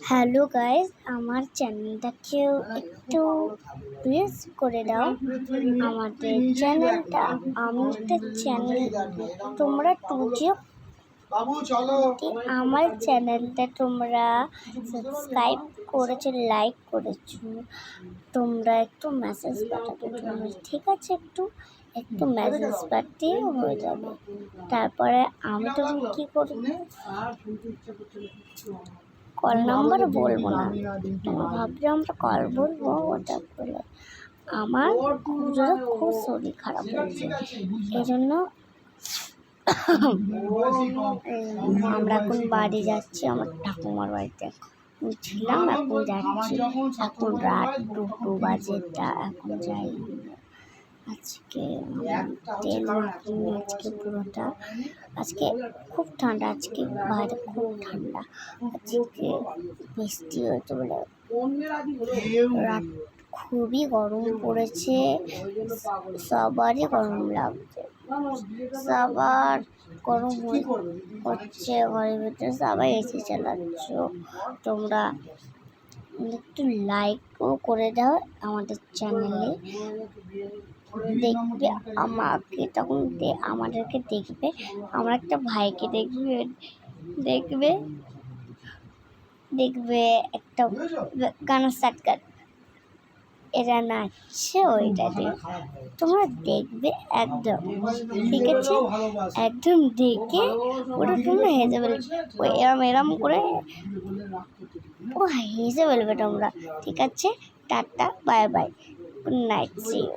Hello guys, আমার চ্যানেলটাকেও একটু please করে দাও। আমাদের চ্যানেলটা আমি একটা চ্যানেল, তোমরা টুজিও আমার চ্যানেলটা তোমরা সাবস্ক্রাইব করেছো, লাইক করেছো, তোমরা একটু মেসেজ পাঠাবে তোমরা, ঠিক আছে? একটু মেসেজ পাঠিয়ে হয়ে যাবে। তারপরে আমি তো কী করব, কল নাম্বার বলবো না, তোমরা ভাবছো আমরা কল বলবো, ওটা বলে আমার খুব শরীর খারাপ হয়েছে, এই জন্য আমরা এখন বাড়ি যাচ্ছি, আমার ঠাকুমার বাড়িতে ছিলাম, এখন যাচ্ছি। এখন রাত 2 বাজে, এখন যাই। আজকে আজকে পুরোটা, আজকে খুব ঠান্ডা, আজকে বাইরে খুব ঠান্ডা, আজকে বৃষ্টি হয়েছে বলে রাত খুবই গরম পড়েছে, সবারই গরম লাগছে, সবার গরম হচ্ছে ঘরের ভিতরে, সবাই এসে চালাচ্ছ। তোমরা একটু লাইকও করে দাও আমাদের চ্যানেলে, দেখবে আমাকে, তখন আমাদেরকে দেখবে, আমার একটা ভাইকে দেখবে একটা গানা স্টার্ট কর, এরা নাচছে ওইটাতে, তোমরা দেখবে একদম, ঠিক আছে? একদম দেখে ওটা তোমরা হেসে বলবে, এরম করে পুরো হেসে বলবে তোমরা, ঠিক আছে? Tata, bye bye, good night, see you.